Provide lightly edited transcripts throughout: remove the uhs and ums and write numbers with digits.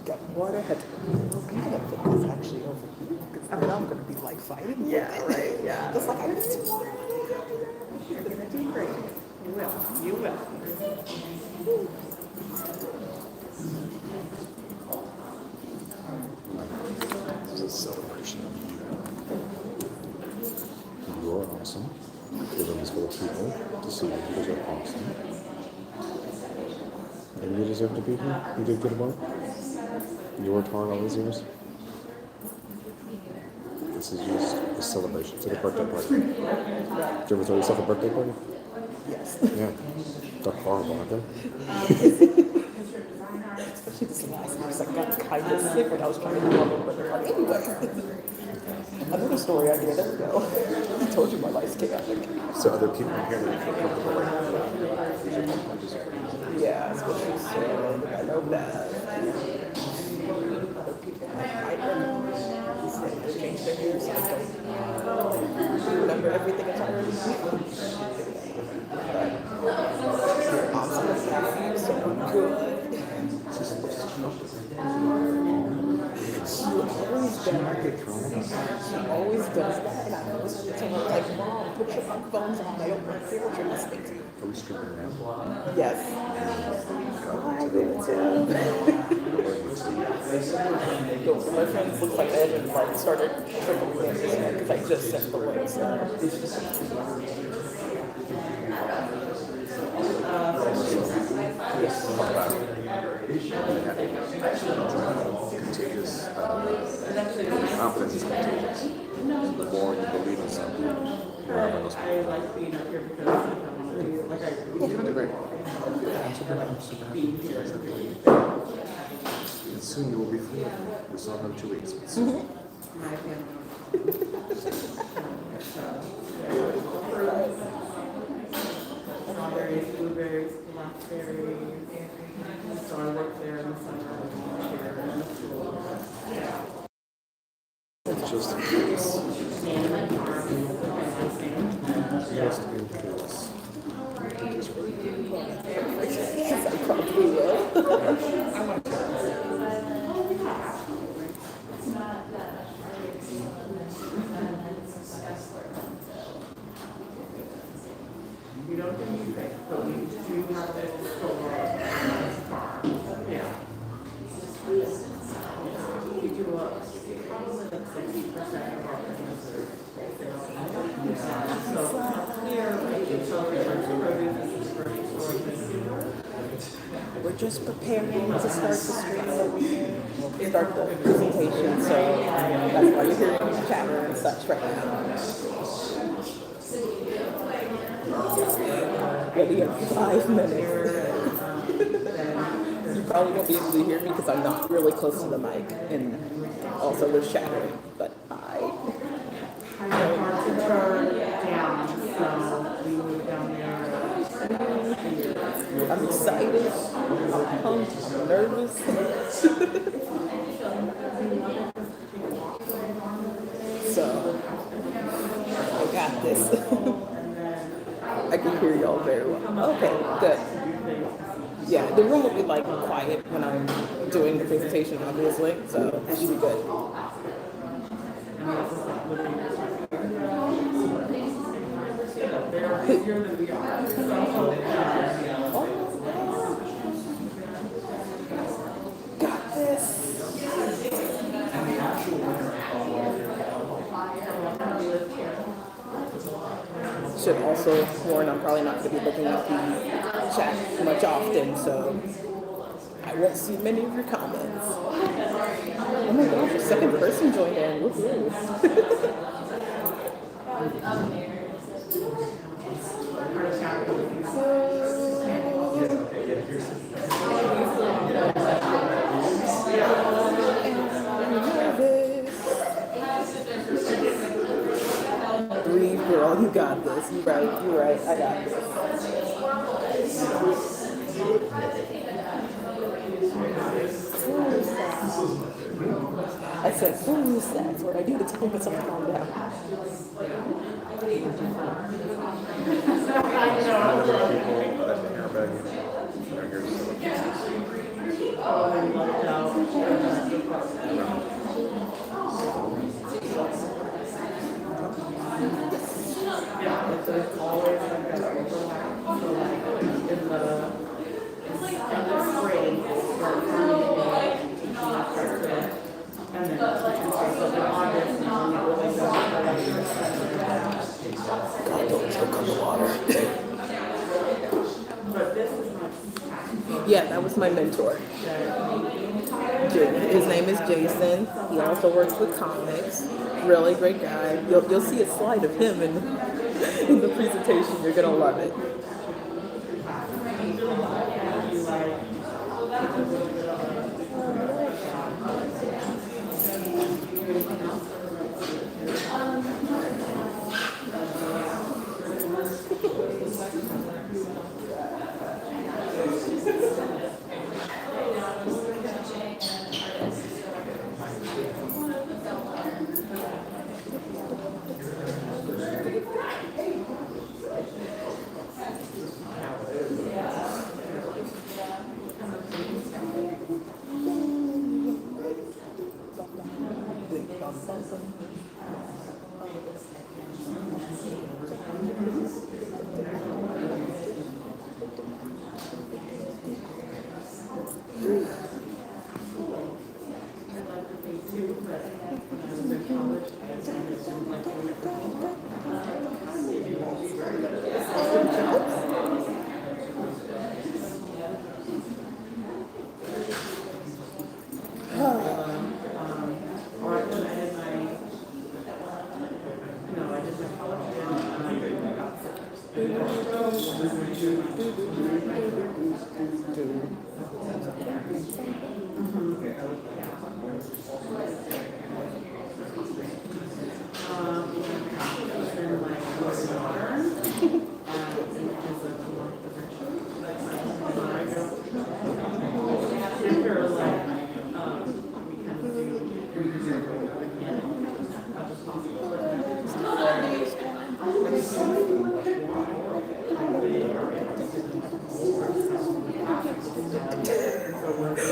Got water, had to put this actually over here. Because I'm gonna be like fighting. Yeah, right, yeah. It's like I need some water. You're gonna do great. You will. You will. It's a celebration of you. You are awesome. The room is full of people to see you because you're awesome. And you deserve to be here. You did good work. You worked hard all these years. This is just a celebration. It's like a birthday party. Did you ever throw yourself a birthday party? Yes. Yeah. They're horrible, aren't they? Especially this last year, I got kind of sick when I was trying to do my little birthday party. Anyway, another story idea. There we go. I told you my life's chaotic. So other people in here that you feel comfortable with. Yeah, that's what she said. I know that. Other people like I don't know. He said they changed their hair, so I don't remember everything entirely. But awesome. So good. She always does that. She always does that. And I always have to tell her, like, Mom, put your headphones on. I don't want to hear what you're listening to. Are we stripping now? Yes. Oh, I do too. Yo, so my friends looks like they haven't like started trickling in yet because I just sent the link. So. Yes. Contagious. Confidence is contagious. The more you believe in something, the more everyone else believes. You're doing great. I'm super happy. And soon you will be free. We still have another 2 weeks. But soon. Strawberries, blueberries, blackberries. So I work there in the summer. Just in case. Just in case. Yes, I probably will. We don't do music, but we do have it for yeah. We do probably like 60% of our businesses. So here, We're just preparing to start the stream over here. Start the presentation, so that's why you're hearing chatter and such right now. Ready in 5 minutes. You probably won't be able to hear me because I'm not really close to the mic, and also there's chattering. But hard to turn down, so we move down there. I'm excited. I'm pumped. I'm nervous. So I got this. I can hear y'all very well. Okay, good. Yeah, the room will be like quiet when I'm doing the presentation, obviously, so it should be good. Got this. Should also warn I'm probably not going to be looking at the chat much often, so I won't see many of your comments. Oh my gosh, a second person joined in. Woohoo. Breathe, girl, you got this. this. You're right. You're right. I got this. I said, fools, that's what I do to tell myself to calm down. There's always like that overlap. So like in the spring, start and then so in August, and then really go God, don't choke on the water. but this is not. Yeah, that was my mentor. His name is Jason. He also works with comics. Really great guy. You'll see a slide of him in the presentation. You're gonna love it.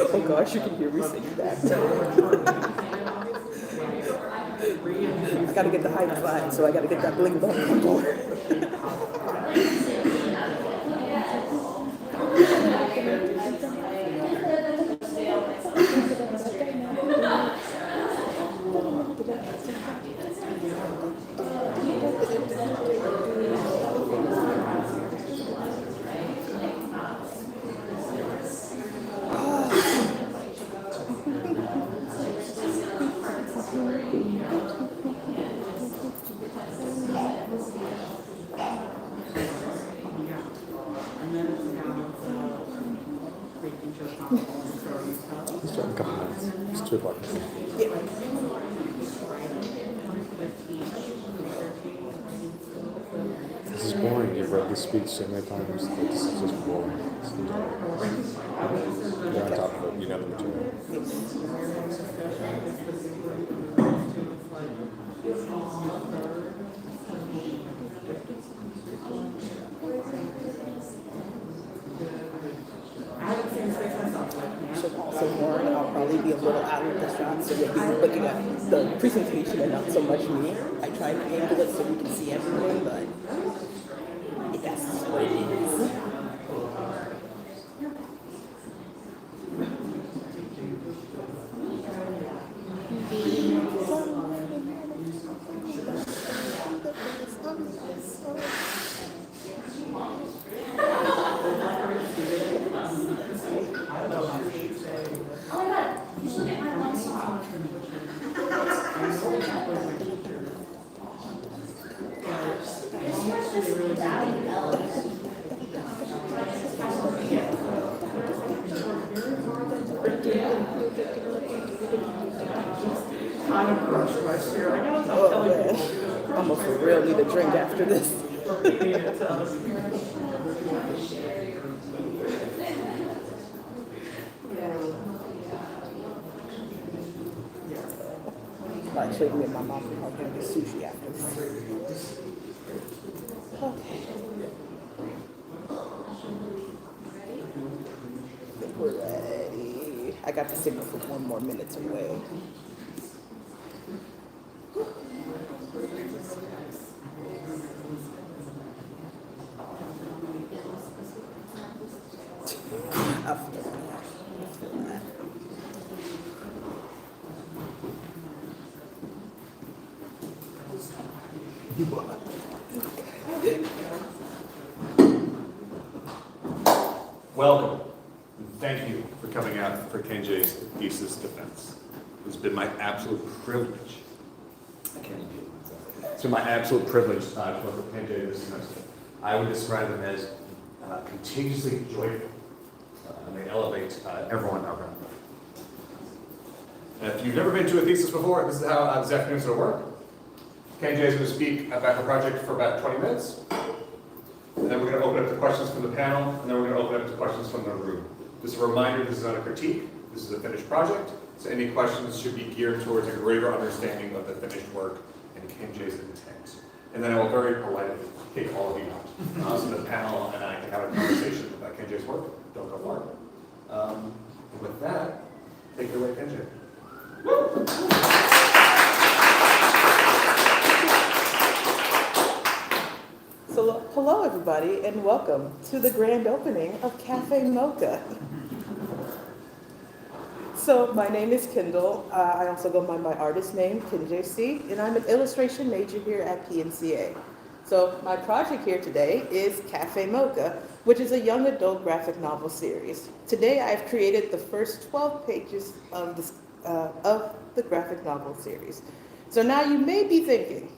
Oh gosh, you can hear me singing that. I gotta get the high five, so I gotta get that bling bling bling. God, it's 2 o'clock. This is boring. You've read this speech so many times. Like, this is just boring. You're on top of it. You know the material. Should also warn, I'll probably be a little out of the shot, so you'll be looking at the presentation and not so much me. I try to angle it so you can see everything, but that's what it is. Oh, yeah. I'm gonna for real need a drink after this. repeating it to other people. Actually, me and my mom are going to do sushi after this. Okay. I think we're ready. I got the signal for 1 more minute away. I feel that. Welcome, and thank you for coming out for Kenjay's thesis defense. It's been my absolute privilege. I can't even do it. It's been my absolute privilege to work with Kenjay this semester. I would describe them as contagiously joyful, and they elevate everyone around them. And if you've never been to a thesis before, this is how this afternoon's going to work. Kenjay is going to speak about her project for about 20 minutes. And then we're going to open up to questions from the panel, and then we're going to open up to questions from the room. Just a reminder, this is not a critique, this is a finished project, so any questions should be geared towards a greater understanding of the finished work and Kenjay's intent. And then I will very politely kick all of you out. So the panel and I can have a conversation about Kenjay's work. Don't go far. And with that, take it away, Kenjay. So, hello everybody, and welcome to the grand opening of Cafe Mocha. So, my name is Kendall. I also go by my artist name, Kenjay, and I'm an illustration major here at PNCA. So, my project here today is Cafe Mocha, which is a young adult graphic novel series. Today, I've created the first 12 pages of the graphic novel series. So now you may be thinking,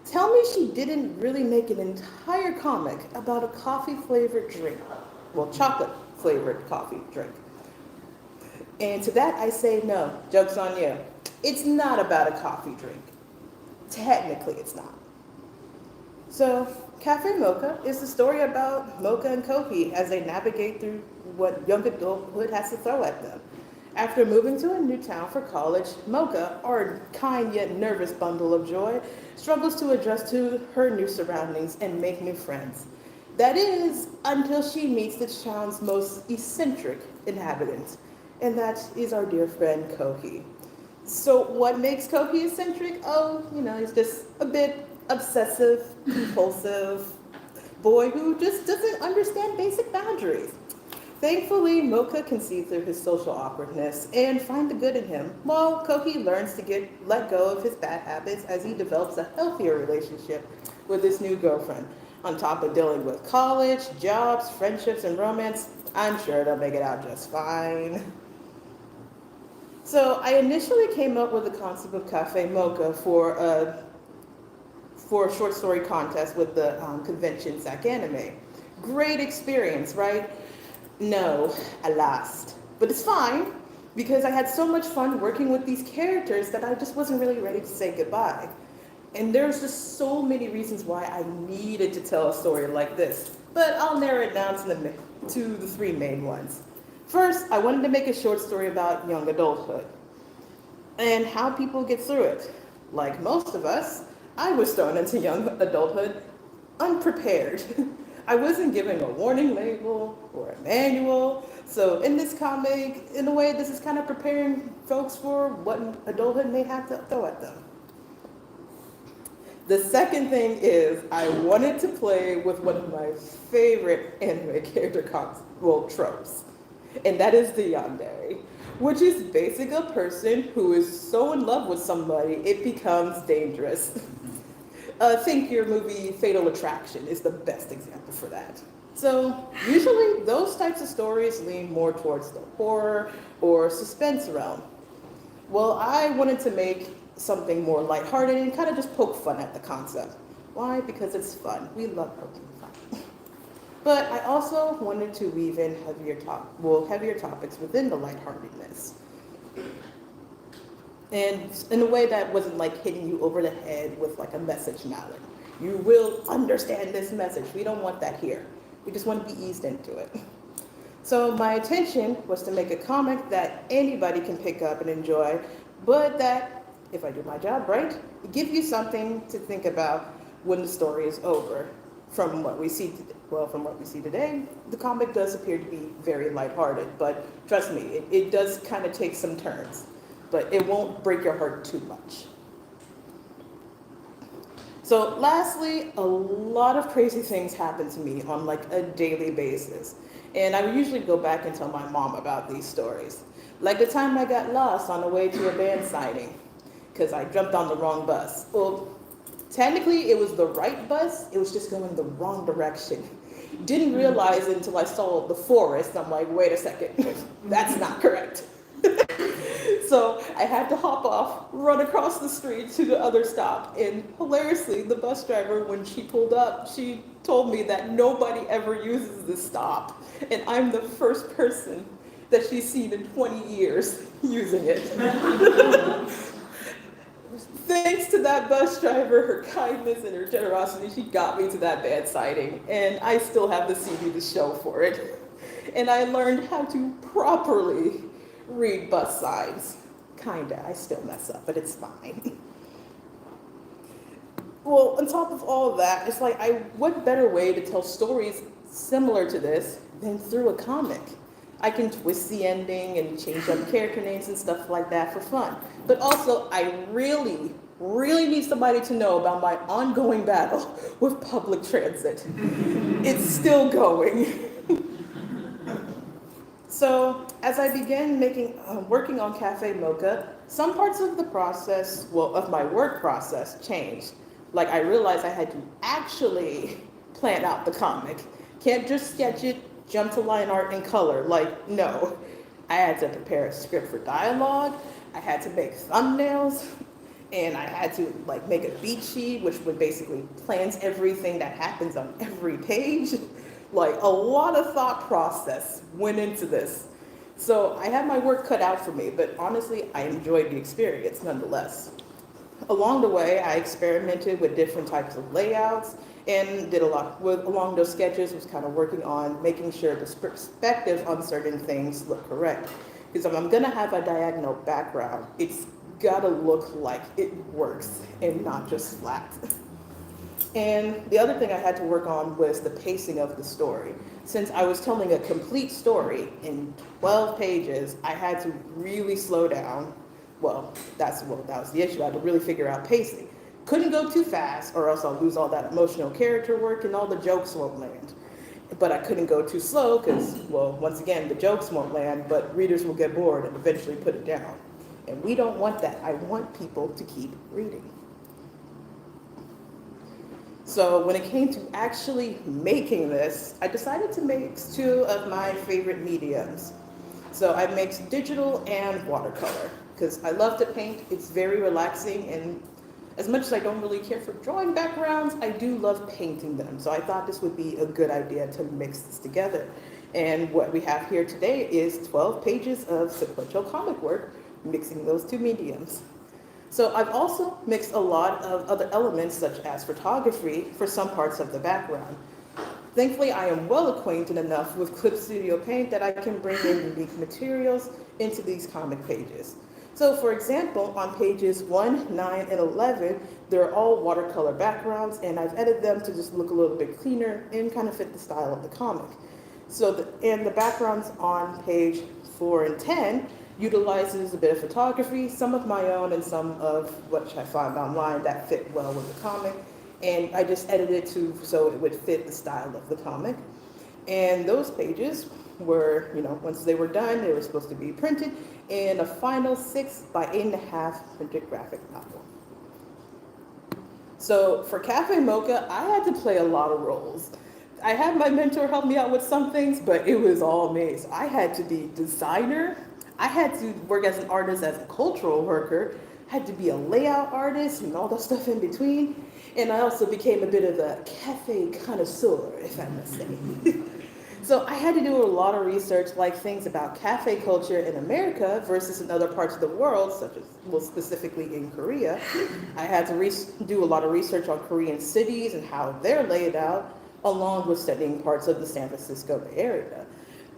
tell me she didn't really make an entire comic about a coffee-flavored drink. Well, chocolate-flavored coffee drink. And to that I say no, joke's on you. It's not about a coffee drink. Technically, it's not. So, Cafe Mocha is the story about Mocha and Koki as they navigate through what young adulthood has to throw at them. After moving to a new town for college, Mocha, our kind yet nervous bundle of joy, struggles to adjust to her new surroundings and make new friends. That is, until she meets the town's most eccentric inhabitant, and that is our dear friend Koki. So what makes Koki eccentric? Oh, he's just a bit obsessive, compulsive boy who just doesn't understand basic boundaries. Thankfully, Mocha can see through his social awkwardness and find the good in him, while Koki learns to let go of his bad habits as he develops a healthier relationship with his new girlfriend. On top of dealing with college, jobs, friendships, and romance, I'm sure they'll make it out just fine. So I initially came up with the concept of Cafe Mocha for a short story contest with the convention Sac Anime. Great experience, right? No, I lost. But it's fine, because I had so much fun working with these characters that I just wasn't really ready to say goodbye. And there's just so many reasons why I needed to tell a story like this. But I'll narrow it down to the 3 main ones. First, I wanted to make a short story about young adulthood and how people get through it. Like most of us, I was thrown into young adulthood unprepared. I wasn't given a warning label or a manual. So in this comic, in a way, this is kind of preparing folks for what adulthood may have to throw at them. The second thing is I wanted to play with one of my favorite anime character tropes, and that is the yandere, which is basically a person who is so in love with somebody it becomes dangerous. Think your movie Fatal Attraction is the best example for that. So usually those types of stories lean more towards the horror or suspense realm. Well, I wanted to make something more lighthearted and kind of just poke fun at the concept. Why? Because it's fun. We love poking fun. But I also wanted to weave in heavier topics within the lightheartedness. And in a way that wasn't like hitting you over the head with like a message mallet. You will understand this message. We don't want that here. We just want to be eased into it. So my intention was to make a comic that anybody can pick up and enjoy, but that, if I do my job right, give you something to think about when the story is over. From what we see today, the comic does appear to be very lighthearted, but trust me, it does kind of take some turns, but it won't break your heart too much. So lastly, a lot of crazy things happen to me on like a daily basis. And I would usually go back and tell my mom about these stories. Like the time I got lost on the way to a band signing because I jumped on the wrong bus. Well, technically it was the right bus, it was just going the wrong direction. Didn't realize it until I saw the forest. I'm like, wait a second, that's not correct. So I had to hop off, run across the street to the other stop. And hilariously, the bus driver, when she pulled up, she told me that nobody ever uses this stop. And I'm the first person that she's seen in 20 years using it. Thanks to that bus driver, her kindness and her generosity, she got me to that band sighting. And I still have the CD to show for it. And I learned how to properly read bus signs. Kinda, I still mess up, but it's fine. Well, on top of all of that, it's like, what better way to tell stories similar to this than through a comic? I can twist the ending and change up character names and stuff like that for fun. But also, I really need somebody to know about my ongoing battle with public transit. It's still going. So as I began working on Cafe Mocha, some parts of the process, of my work process changed. Like I realized I had to actually plan out the comic. Can't just sketch it, jump to line art and color. Like, no. I had to prepare a script for dialogue, I had to make thumbnails, and I had to make a beat sheet, which would basically plans everything that happens on every page. Like a lot of thought process went into this. So I had my work cut out for me, but honestly, I enjoyed the experience nonetheless. Along the way, I experimented with different types of layouts and did a lot along those sketches, was kind of working on making sure the perspective on certain things look correct. Because if I'm gonna have a diagonal background, it's gotta look like it works and not just flat. And the other thing I had to work on was the pacing of the story. Since I was telling a complete story in 12 pages, I had to really slow down. Well, that was the issue. I had to really figure out pacing. Couldn't go too fast or else I'll lose all that emotional character work and all the jokes won't land. But I couldn't go too slow because, once again, the jokes won't land, but readers will get bored and eventually put it down. And we don't want that. I want people to keep reading. So when it came to actually making this, I decided to mix two of my favorite mediums. So I mixed digital and watercolor because I love to paint. It's very relaxing, and as much as I don't really care for drawing backgrounds, I do love painting them. So I thought this would be a good idea to mix this together. And what we have here today is 12 pages of sequential comic work, mixing those two mediums. So I've also mixed a lot of other elements such as photography for some parts of the background. Thankfully, I am well acquainted enough with Clip Studio Paint that I can bring in unique materials into these comic pages. So for example, on pages 1, 9, and 11, they're all watercolor backgrounds, and I've edited them to just look a little bit cleaner and kind of fit the style of the comic. So the backgrounds on page 4 and 10 utilizes a bit of photography, some of my own and some of what I found online that fit well with the comic. And I just edited it so it would fit the style of the comic. And those pages were, once they were done, they were supposed to be printed in a final 6 by 8.5 printed graphic novel. So for Cafe Mocha, I had to play a lot of roles. I had my mentor help me out with some things, but it was all me. So I had to be designer, I had to work as an artist, as a cultural worker, had to be a layout artist and all that stuff in between. And I also became a bit of a cafe connoisseur, if I must say. So I had to do a lot of research, like things about cafe culture in America versus in other parts of the world, such as, well, specifically in Korea. I had to do a lot of research on Korean cities and how they're laid out, along with studying parts of the San Francisco Bay Area.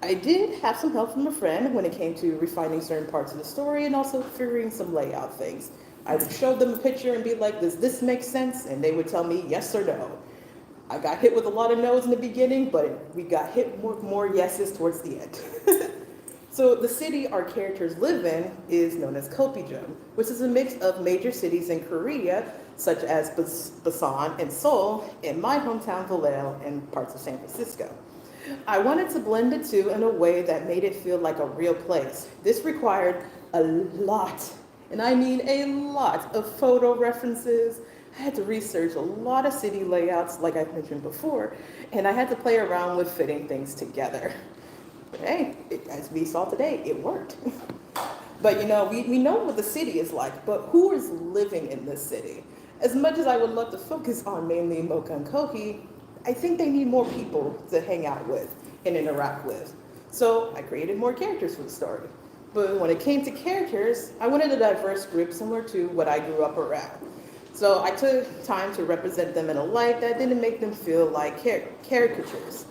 I did have some help from a friend when it came to refining certain parts of the story and also figuring some layout things. I would show them a picture and be like, does this make sense? And they would tell me yes or no. I got hit with a lot of no's in the beginning, but we got hit with more yeses towards the end. So the city our characters live in is known as Kopijong, which is a mix of major cities in Korea, such as Busan and Seoul, and my hometown Vallejo and parts of San Francisco. I wanted to blend the two in a way that made it feel like a real place. This required a lot, and I mean a lot, of photo references. I had to research a lot of city layouts, like I mentioned before, and I had to play around with fitting things together. But hey, as we saw today, it worked. But you know, we know what the city is like, but who is living in this city? As much as I would love to focus on mainly Mocha and Kohi, I think they need more people to hang out with and interact with. So I created more characters for the story. But when it came to characters, I wanted a diverse group similar to what I grew up around. So I took time to represent them in a light that didn't make them feel like caricatures.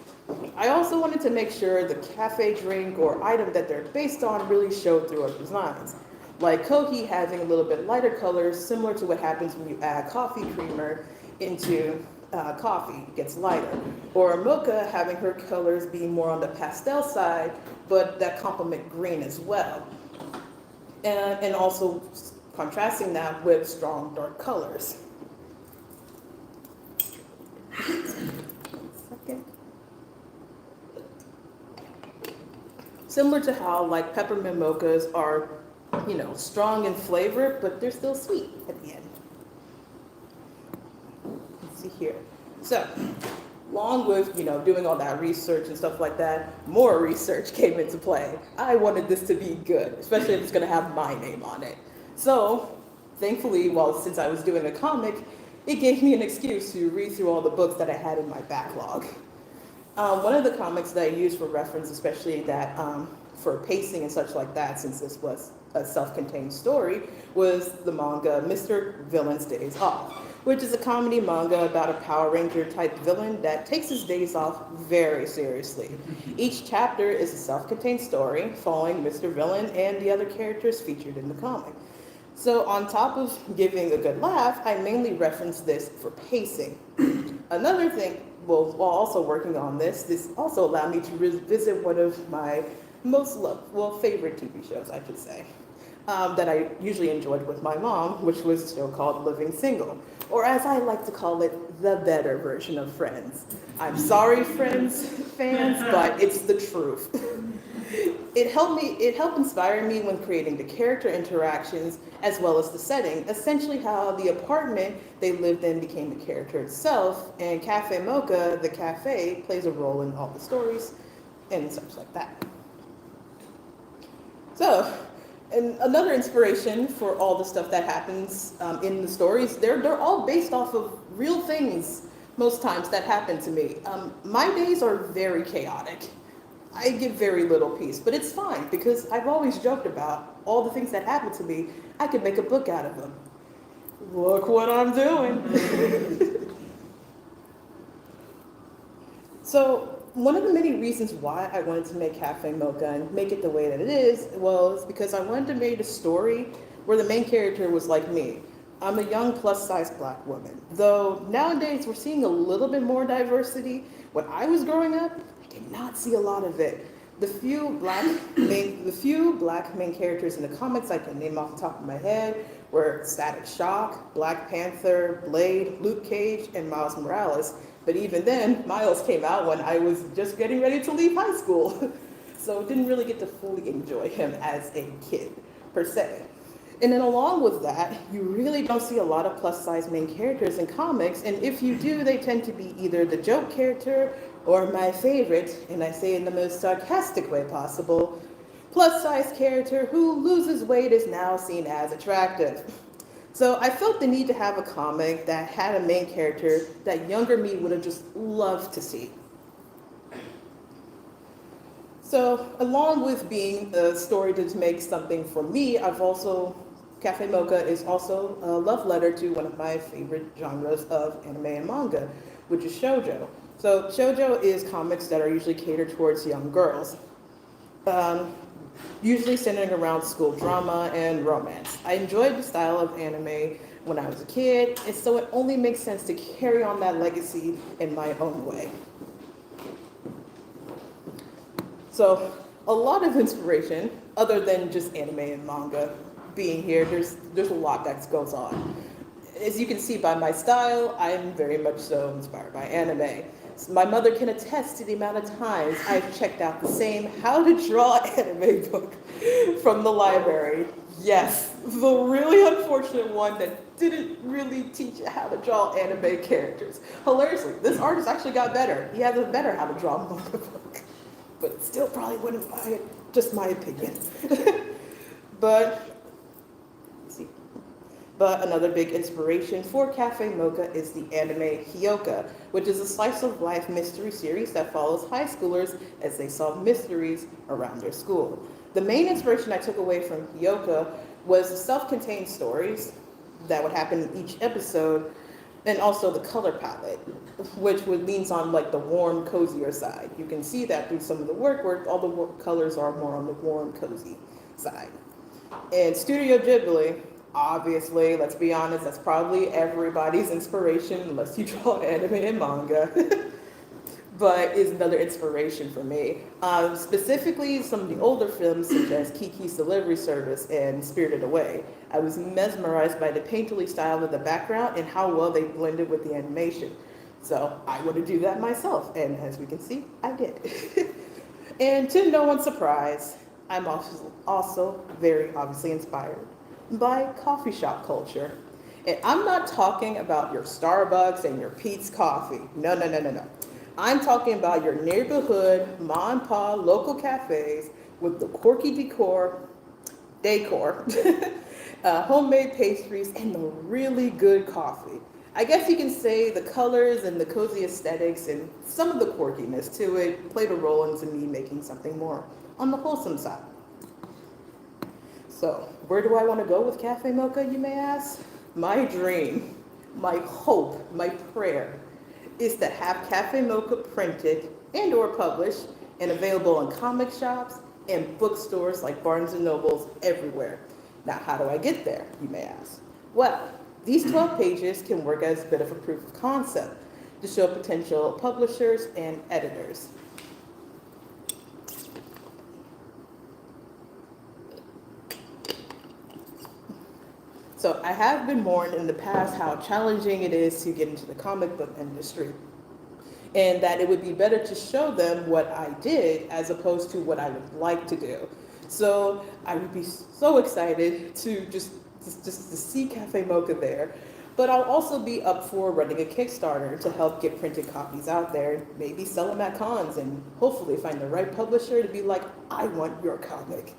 I also wanted to make sure the cafe drink or item that they're based on really showed through our designs. Like Kohi having a little bit lighter colors, similar to what happens when you add coffee creamer into coffee, it gets lighter. Or Mocha having her colors be more on the pastel side, but that complement green as well. And also contrasting that with strong dark colors. Similar to how like peppermint mochas are, you know, strong in flavor, but they're still sweet at the end. Let's see here. So, along with, you know, doing all that research and stuff like that, more research came into play. I wanted this to be good, especially if it's gonna have my name on it. So, thankfully, well, since I was doing a comic, it gave me an excuse to read through all the books that I had in my backlog. One of the comics that I used for reference, especially that for pacing and such like that, since this was a self-contained story, was the manga Mr. Villain's Days Off, which is a comedy manga about a Power Ranger type villain that takes his days off very seriously. Each chapter is a self-contained story following Mr. Villain and the other characters featured in the comic. So on top of giving a good laugh, I mainly reference this for pacing. Another thing, well, while also working on this also allowed me to revisit one of my most loved, well, favorite TV shows, I should say, that I usually enjoyed with my mom, which was a show called Living Single, or as I like to call it, the better version of Friends. I'm sorry, Friends fans, but it's the truth. It helped inspire me when creating the character interactions as well as the setting, essentially how the apartment they lived in became the character itself, and Cafe Mocha, the cafe, plays a role in all the stories and such like that. So, and another inspiration for all the stuff that happens in the stories, they're all based off of real things most times that happen to me. My days are very chaotic. I get very little peace, but it's fine because I've always joked about all the things that happen to me. I could make a book out of them. Look what I'm doing. So one of the many reasons why I wanted to make Cafe Mocha and make it the way that it is was because I wanted to make a story where the main character was like me. I'm a young plus-size Black woman. Though nowadays we're seeing a little bit more diversity. When I was growing up, I did not see a lot of it. The few black main characters in the comics I can name off the top of my head were Static Shock, Black Panther, Blade, Luke Cage, and Miles Morales. But even then, Miles came out when I was just getting ready to leave high school. So didn't really get to fully enjoy him as a kid, per se. And then along with that, you really don't see a lot of plus-size main characters in comics, and if you do, they tend to be either the joke character or my favorite, and I say in the most sarcastic way possible, plus-size character who loses weight is now seen as attractive. So I felt the need to have a comic that had a main character that younger me would have just loved to see. So along with being a story to make something for me, Cafe Mocha is also a love letter to one of my favorite genres of anime and manga, which is shoujo. So shoujo is comics that are usually catered towards young girls, um, usually centering around school drama and romance. I enjoyed the style of anime when I was a kid, and so it only makes sense to carry on that legacy in my own way. So a lot of inspiration, other than just anime and manga being here, there's a lot that goes on. As you can see by my style, I'm very much so inspired by anime. So my mother can attest to the amount of times I've checked out the same how to draw anime book from the library. Yes, the really unfortunate one that didn't really teach you how to draw anime characters. Hilariously, this artist actually got better. He has a better how to draw manga book. But still probably wouldn't buy it, just my opinion. But another big inspiration for Cafe Mocha is the anime Hyoka, which is a slice of life mystery series that follows high schoolers as they solve mysteries around their school. The main inspiration I took away from Hyoka was the self-contained stories that would happen in each episode, and also the color palette, which leans on like the warm, cozier side. You can see that through some of the work where all the colors are more on the warm, cozy side. And Studio Ghibli, obviously, let's be honest, that's probably everybody's inspiration, unless you draw anime and manga, but is another inspiration for me. Specifically, some of the older films, such as Kiki's Delivery Service and Spirited Away. I was mesmerized by the painterly style of the background and how well they blended with the animation. So I want to do that myself, and as we can see, I did. And to no one's surprise, I'm also very obviously inspired by coffee shop culture. And I'm not talking about your Starbucks and your Pete's Coffee. No, no, no, no, no. I'm talking about your neighborhood, mom and pop, local cafes with the quirky decor, homemade pastries, and the really good coffee. I guess you can say the colors and the cozy aesthetics and some of the quirkiness to it played a role into me making something more on the wholesome side. So, where do I want to go with Cafe Mocha, you may ask? My dream, my hope, my prayer is to have Cafe Mocha printed and or published and available in comic shops and bookstores like Barnes & Nobles everywhere. Now, how do I get there, you may ask? Well, these 12 pages can work as a bit of a proof of concept to show potential publishers and editors. So I have been warned in the past how challenging it is to get into the comic book industry, and that it would be better to show them what I did as opposed to what I would like to do. So I would be so excited to just to see Cafe Mocha there, but I'll also be up for running a Kickstarter to help get printed copies out there, maybe sell them at cons, and hopefully find the right publisher to be like, I want your comic.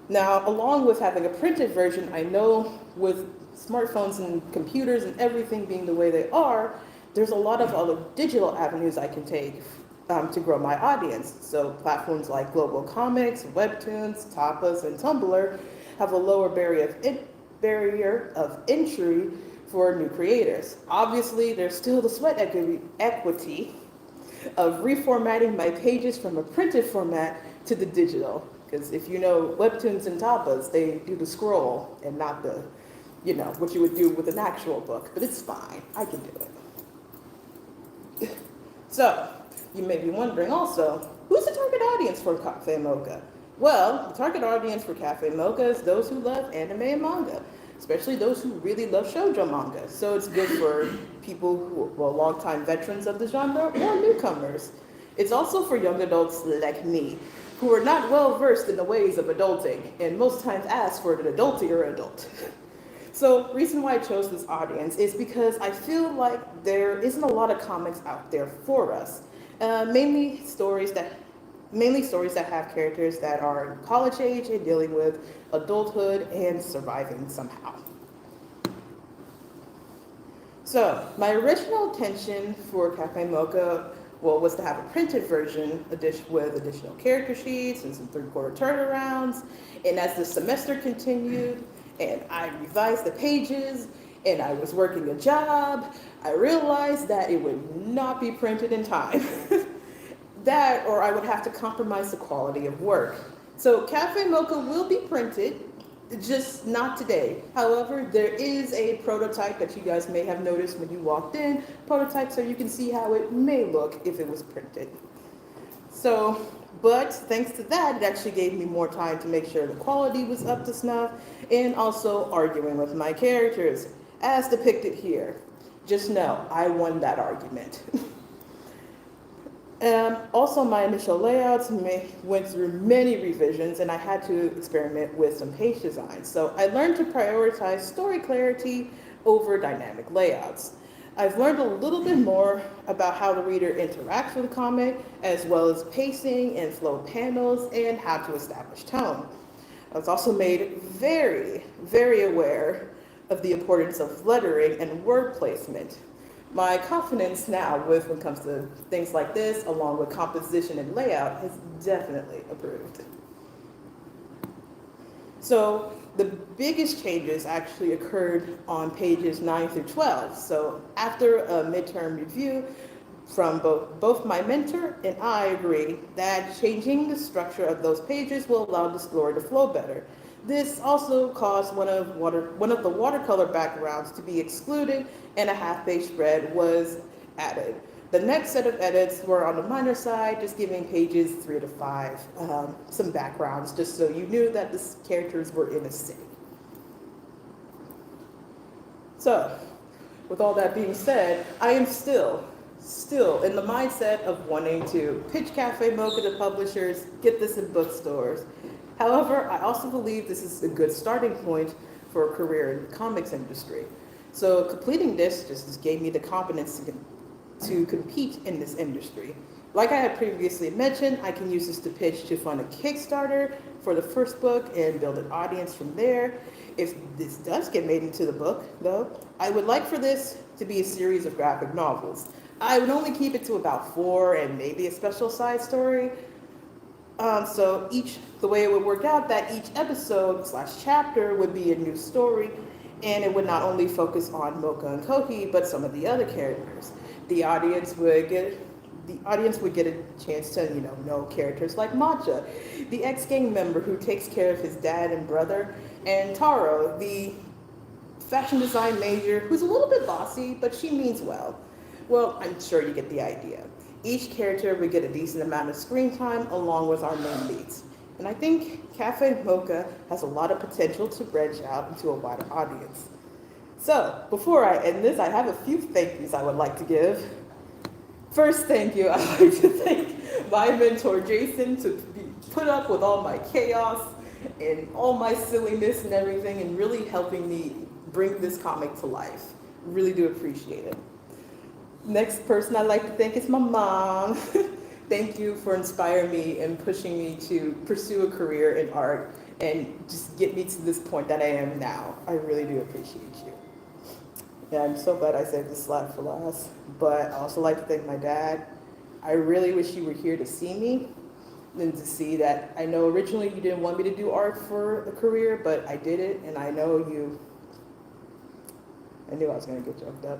Now, along with having a printed version, I know with smartphones and computers and everything being the way they are, there's a lot of other digital avenues I can take to grow my audience. So platforms like Global Comics, Webtoons, Tapas, and Tumblr have a lower barrier of entry for new creators. Obviously, there's still the sweat equity of reformatting my pages from a printed format to the digital. Because if you know Webtoons and Tapas, they do the scroll and not the, what you would do with an actual book. But it's fine, I can do it. So, you may be wondering also, who's the target audience for Cafe Mocha? Well, the target audience for Cafe Mocha is those who love anime and manga, especially those who really love shoujo manga. So it's good for people who are longtime veterans of the genre or newcomers. It's also for young adults like me, who are not well versed in the ways of adulting, and most times ask for an adultier adult. So, reason why I chose this audience is because I feel like there isn't a lot of comics out there for us. Mainly stories that have characters that are college age and dealing with adulthood and surviving somehow. So, my original intention for Cafe Mocha well, was to have a printed version with additional character sheets and some 3/4 turnarounds. And as the semester continued and I revised the pages and I was working a job, I realized that it would not be printed in time. That, or I would have to compromise the quality of work. So Cafe Mocha will be printed, just not today. However, there is a prototype that you guys may have noticed when you walked in, prototype so you can see how it may look if it was printed. So, but thanks to that, it actually gave me more time to make sure the quality was up to snuff and also arguing with my characters, as depicted here. Just know, I won that argument. Also, my initial layouts went through many revisions and I had to experiment with some page design. So I learned to prioritize story clarity over dynamic layouts. I've learned a little bit more about how the reader interacts with the comic, as well as pacing and flow panels and how to establish tone. I was also made very, very aware of the importance of lettering and word placement. My confidence now when it comes to things like this, along with composition and layout, has definitely improved. So the biggest changes actually occurred on pages 9 through 12. So after a midterm review from both my mentor and I agree that changing the structure of those pages will allow the story to flow better. This also caused one of the watercolor backgrounds to be excluded and a half-page spread was added. The next set of edits were on the minor side, just giving pages 3 to 5 some backgrounds, just so you knew that the characters were in a city. So, with all that being said, I am still in the mindset of wanting to pitch Cafe Mocha to publishers, get this in bookstores. However, I also believe this is a good starting point for a career in the comics industry. So completing this just gave me the confidence to compete in this industry. Like I had previously mentioned, I can use this to pitch to fund a Kickstarter for the first book and build an audience from there. If this does get made into the book, though, I would like for this to be a series of graphic novels. I would only keep it to about 4 and maybe a special side story. So the way it would work out, that each episode / chapter would be a new story, and it would not only focus on Mocha and Koki, but some of the other characters. The audience would get a chance to know characters like Mocha, the ex-gang member who takes care of his dad and brother, and Taro, the fashion design major who's a little bit bossy, but she means well. Well, I'm sure you get the idea. Each character would get a decent amount of screen time along with our main leads. And I think Cafe Mocha has a lot of potential to branch out into a wider audience. So, before I end this, I have a few thank yous I would like to give. First thank you, I'd like to thank my mentor, Jason, to put up with all my chaos and all my silliness and everything, and really helping me bring this comic to life. Really do appreciate it. Next person I'd like to thank is my mom. Thank you for inspiring me and pushing me to pursue a career in art and just get me to this point that I am now. I really do appreciate you. Yeah, I'm so glad I saved this slide for last. But I also like to thank my dad. I really wish you were here to see me and to see that I know originally you didn't want me to do art for a career, but I did it, and I knew I was gonna get joked up.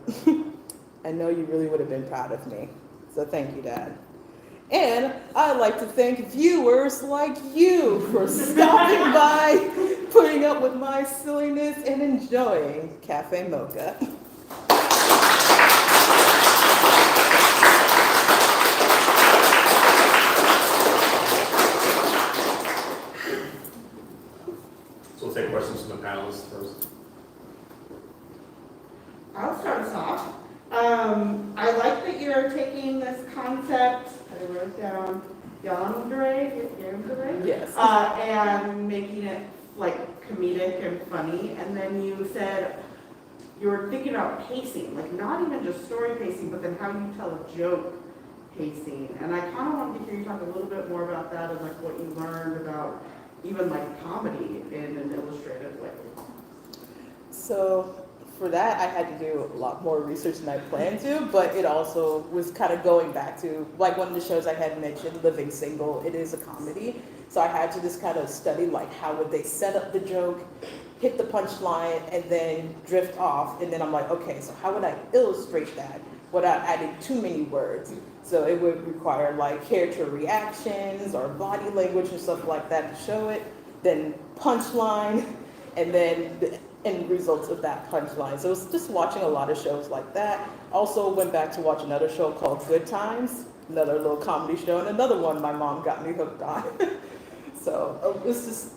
I know you really would have been proud of me. So thank you, Dad. And I'd like to thank viewers like you for stopping by, putting up with my silliness, and enjoying Cafe Mocha. So we'll take questions from the panelists first. I'll start us off. I like that you're taking this concept, I wrote down yandere, Yes. and making it like comedic and funny. And then you said you were thinking about pacing, like not even just story pacing, but then how you tell a joke pacing. And I kind of wanted to hear you talk a little bit more about that and like what you learned about even like comedy in an illustrative way. So for that, I had to do a lot more research than I planned to, but it also was kind of going back to, like one of the shows I had mentioned, Living Single, it is a comedy. So I had to just kind of study, like, how would they set up the joke, hit the punchline, and then drift off. And then I'm like, okay, so how would I illustrate that without adding too many words? So it would require, like, character reactions or body language and stuff like that to show it, then punchline, and then the end results of that punchline. So it's just watching a lot of shows like that. Also went back to watch another show called Good Times, another little comedy show, and another one my mom got me hooked on. So it's just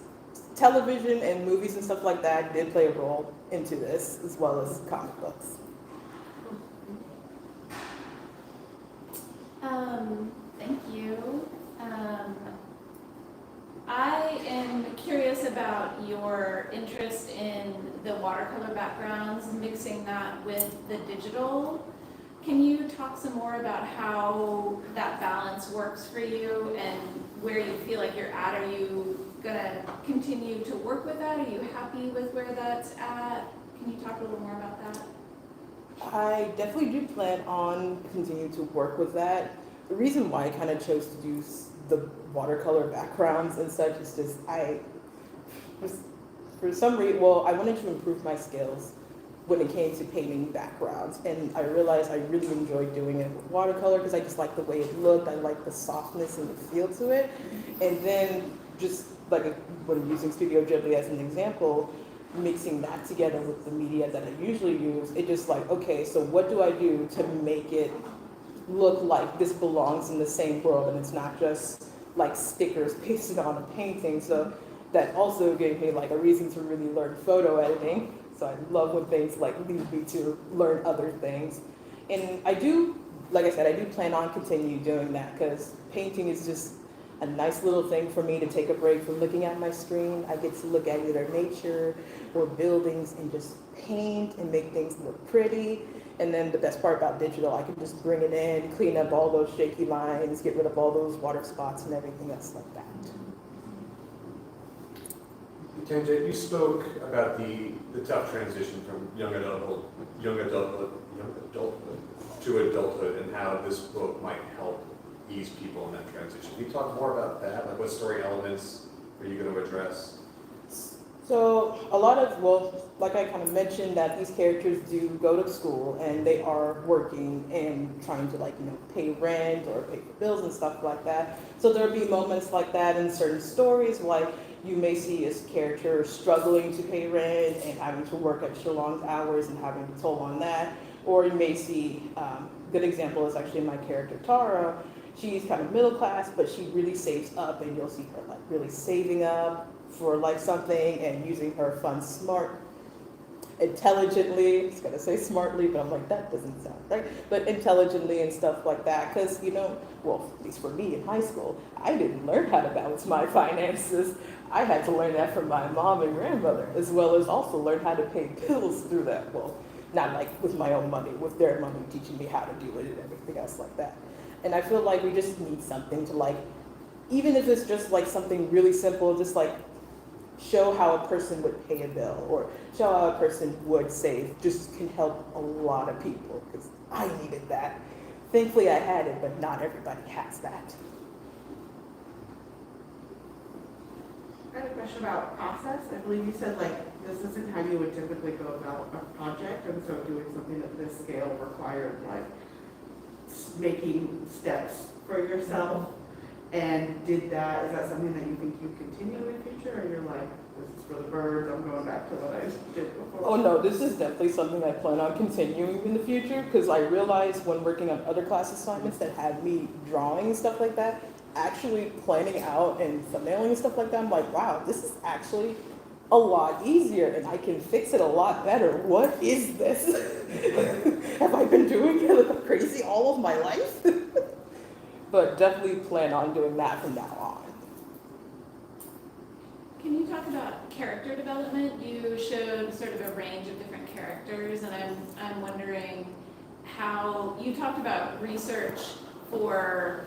television and movies and stuff like that did play a role into this, as well as comic books. Thank you. I am curious about your interest in the watercolor backgrounds, mixing that with the digital. Can you talk some more about how that balance works for you and where you feel like you're at? Are you gonna continue to work with that? Are you happy with where that's at? Can you talk a little more about that? I definitely do plan on continuing to work with that. The reason why I kind of chose to do the watercolor backgrounds and such is just for some reason, well, I wanted to improve my skills when it came to painting backgrounds, and I realized I really enjoyed doing it with watercolor because I just like the way it looked. I like the softness and the feel to it, and then just like when using Studio Ghibli as an example, mixing that together with the media that I usually use, it just like, okay, so what do I do to make it look like this belongs in the same world and it's not just like stickers pasted on a painting? So that also gave me like a reason to really learn photo editing. So I love when things like lead me to learn other things. And I do, like I said, I do plan on continue doing that because painting is just a nice little thing for me to take a break from looking at my screen. I get to look at either nature or buildings and just paint and make things look pretty. And then the best part about digital, I can just bring it in, clean up all those shaky lines, get rid of all those water spots and everything else like that. Kenjay, you spoke about the tough transition from young adulthood to adulthood and how this book might help ease people in that transition. Can you talk more about that? Like what story elements are you going to address? So a lot of, well, like I kind of mentioned, that these characters do go to school and they are working and trying to, like, you know, pay rent or pay for bills and stuff like that. So there'll be moments like that in certain stories, like you may see a character struggling to pay rent and having to work extra long hours and having to toll on that. Or you may see, good example is actually my character Tara. She's kind of middle class, but she really saves up, and you'll see her like really saving up for like something and using her funds intelligently. I was gonna say smartly, but I'm like, that doesn't sound right. But intelligently and stuff like that, because, you know, well, at least for me in high school, I didn't learn how to balance my finances. I had to learn that from my mom and grandmother, as well as also learn how to pay bills through that. Well, not like with my own money, with their money teaching me how to do it and everything else like that. And I feel like we just need something to, like, even if it's just like something really simple, just like show how a person would pay a bill or show how a person would save, just can help a lot of people, because I needed that. Thankfully I had it, but not everybody has that. I had a question about process. I believe you said like this isn't how you would typically go about a project, and so doing something at this scale required like making steps for yourself. And is that something that you think you continue in the future, or you're like, this is for the birds, I'm going back to what I did before? Oh no, this is definitely something I plan on continuing in the future, because I realized when working on other class assignments that had me drawing and stuff like that, actually planning out and thumbnailing and stuff like that, I'm like, wow, this is actually a lot easier and I can fix it a lot better. What is this? Have I been doing it like crazy all of my life? But definitely plan on doing that from now on. Can you talk about character development? You showed sort of a range of different characters, and I'm wondering how you talked about research for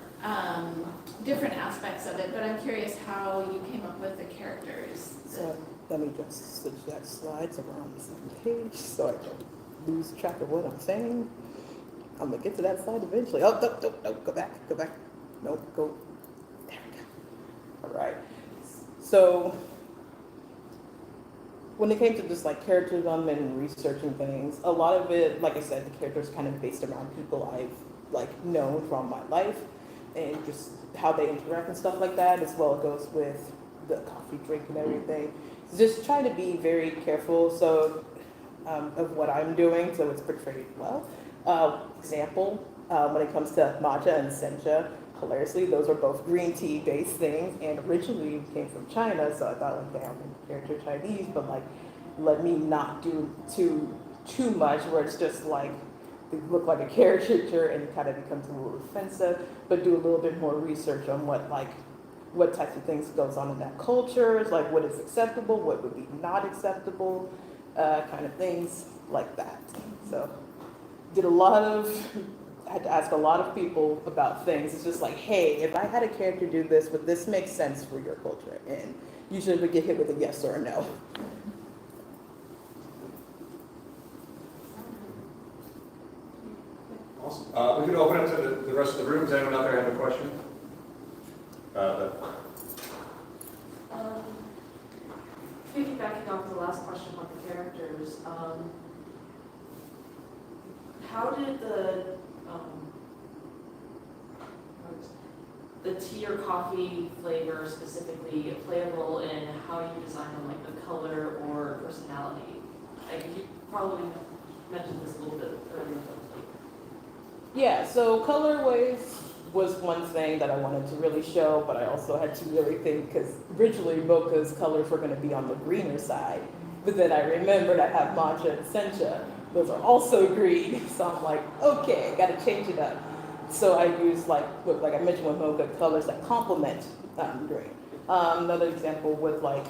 different aspects of it, but I'm curious how you came up with the characters. So let me just switch that slides around the same page so I don't lose track of what I'm saying. I'm gonna get to that slide eventually. Oh, no, go back. Nope, go. There we go. All right. So when it came to just like character development and researching things, a lot of it, like I said, the characters kind of based around people I've like known from my life and just how they interact and stuff like that, as well. It goes with the coffee drink and everything. Just try to be very careful of what I'm doing so it's portrayed well. Example, when it comes to Mocha and Sencha, hilariously, those are both green tea based things and originally came from China, so I thought like, damn, character Chinese, but like, let me not do too much where it's just like, they look like a caricature and it kind of becomes a little offensive, but do a little bit more research on what types of things goes on in that culture, like what is acceptable, what would be not acceptable, kind of things like that. So I had to ask a lot of people about things. It's just like, hey, if I had a character do this, would this make sense for your culture? And usually we get hit with a yes or a no. Awesome. We can open up to the rest of the room. Does anyone out there have a question? Piggybacking off the last question about the characters, how did the tea or coffee flavor specifically play a role in how you design them, like the color or personality? Like you probably mentioned this a little bit earlier. Yeah, so colorways was one thing that I wanted to really show, but I also had to really think because originally Mocha's colors were going to be on the greener side, but then I remembered I have Mocha and Sencha. Those are also green, so I'm like, okay, got to change it up. So I use like I mentioned with Mocha, colors that complement green. Another example with like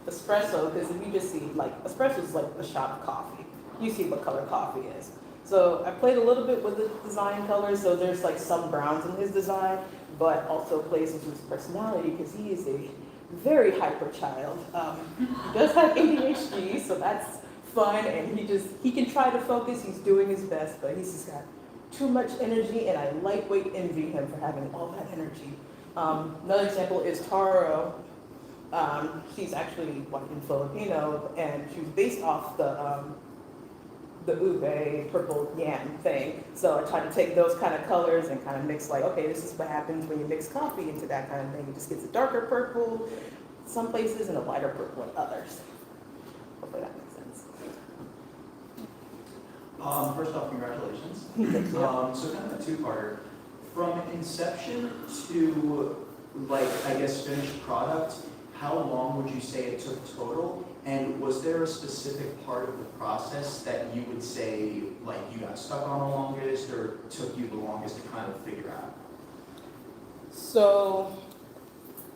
espresso, because if you just see like espresso is like a shot of coffee. You see what color coffee is. So I played a little bit with the design colors, so there's like some browns in his design, but also plays into his personality because he is a very hyper child. He does have ADHD, so that's fun, and he can try to focus, he's doing his best, but he's just got too much energy, and I lightweight envy him for having all that energy. Another example is Taro. She's actually white and Filipino, and she's based off the ube purple yam thing. So I tried to take those kind of colors and kind of mix like, okay, this is what happens when you mix coffee into that kind of thing. It just gets a darker purple some places and a lighter purple in others. Hopefully that makes sense. First off, congratulations. So kind of a two-parter. From inception to, like, I guess, finished product, how long would you say it took total? And was there a specific part of the process that you would say, like, you got stuck on the longest or took you the longest to kind of figure out? So,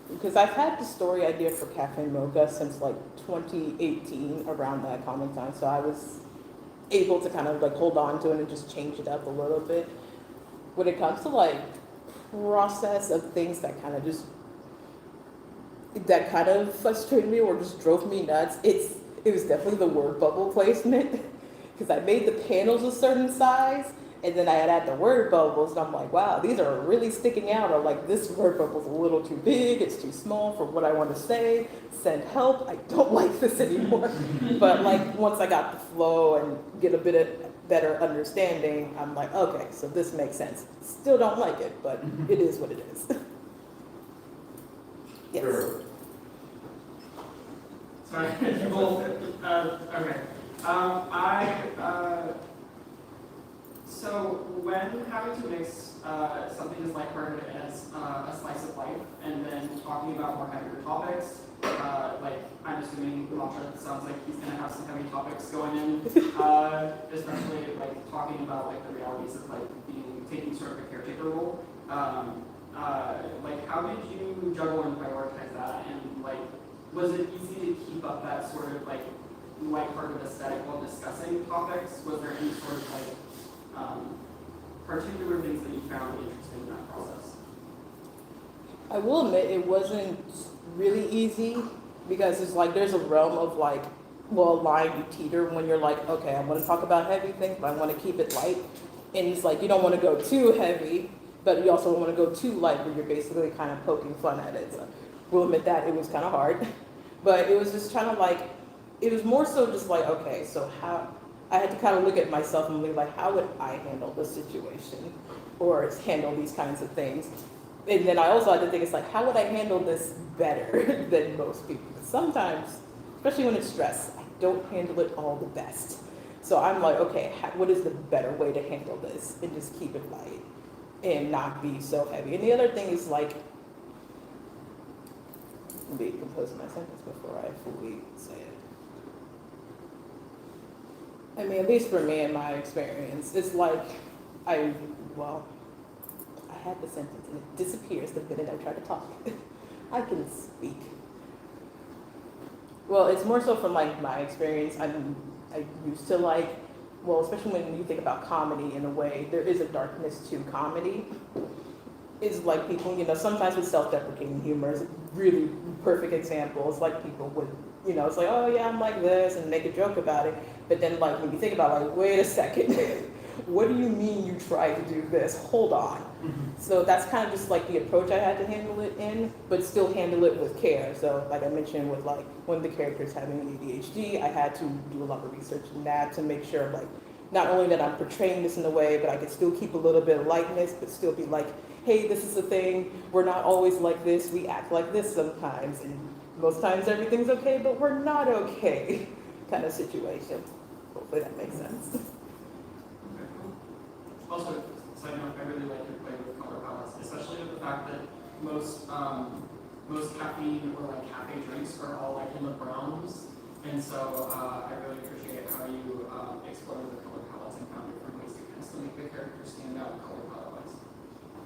because I've had the story idea for Cafe Mocha since like 2018, around that common time, so I was able to kind of like hold on to it and just change it up a little bit. When it comes to like process of things that kind of frustrated me or just drove me nuts, it was definitely the word bubble placement, because I made the panels a certain size and then I had add the word bubbles and I'm like, wow, these are really sticking out, or like this word bubble's a little too big, it's too small for what I want to say, send help, I don't like this anymore. But like once I got the flow and get a bit of better understanding, I'm like, okay, so this makes sense. Still don't like it, but it is what it is. Yes. Sure. Sorry, okay. So when having to mix something as lighthearted as a slice of life, and then talking about more heavier topics, like I'm assuming Mocha sounds like he's gonna have some heavy topics going in, especially like talking about like the realities of like taking sort of a caretaker role. Like how did you juggle and prioritize that, and like was it easy to keep up that sort of like lighthearted aesthetic while discussing topics? Was there any sort of like particular things that you found interesting in that process? I will admit it wasn't really easy because it's like there's a realm of like, well, a line you teeter when you're like, okay, I want to talk about heavy things, but I want to keep it light. And it's like you don't want to go too heavy, but you also don't want to go too light where you're basically kind of poking fun at it. So we'll admit that it was kind of hard, but it was just trying to like, it was more so just like, okay, so how, I had to kind of look at myself and be like, how would I handle the situation or handle these kinds of things? And then I also had to think, it's like, how would I handle this better than most people? Sometimes, especially when it's stress, I don't handle it all the best. So I'm like, okay, what is the better way to handle this and just keep it light and not be so heavy? And the other thing is like, let me compose my sentence before I fully say it. I mean, at least for me in my experience, it's like I had the sentence and it disappears the minute I try to talk. I can speak. Well, it's more so from like my experience. I used to like, well, especially when you think about comedy in a way, there is a darkness to comedy. It's like people, you know, sometimes with self-deprecating humor is a really perfect example. It's like people would, you know, it's like, oh yeah, I'm like this, and make a joke about it. But then like when you think about like, wait a second, what do you mean you tried to do this? Hold on. So that's kind of just like the approach I had to handle it in, but still handle it with care. So like I mentioned with like one of the characters having ADHD, I had to do a lot of research in that to make sure like, not only that I'm portraying this in a way, but I could still keep a little bit of lightness, but still be like, hey, this is the thing, we're not always like this, we act like this sometimes, and most times everything's okay, but we're not okay, kind of situation. Hopefully that makes sense. Also, side note, I really like your play with color palettes, especially with the fact that most caffeine or like cafe drinks are all like in the browns, and so I really appreciate how you explored the color palettes and found different ways to kind of still make the characters stand out color palette wise.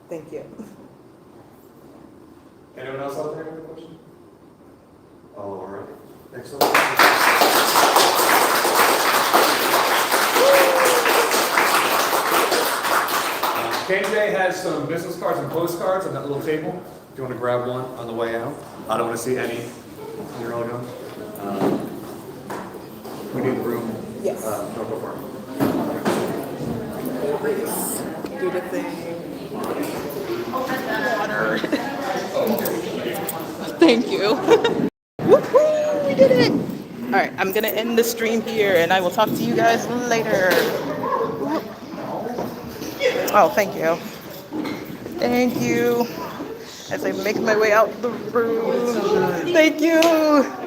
Thank you. Anyone else out there have a question? All right. Excellent. Kenjay has some business cards and postcards on that little table. If you want to grab one on the way out. I don't want to see any on your own. We need the room. Yes. No, go for it. Do the thing. Water. Thank you. Woohoo! We did it! All right, I'm gonna end the stream here, and I will talk to you guys later. Oh, thank you. Thank you. As I make my way out the room. Thank you.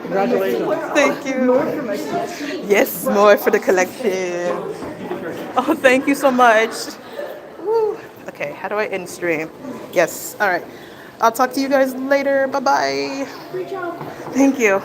Congratulations. Thank you. Yes, more for the collection. Oh, thank you so much. Woo. Okay, how do I end stream? Yes, all right. I'll talk to you guys later. Bye-bye. Great job. Thank you.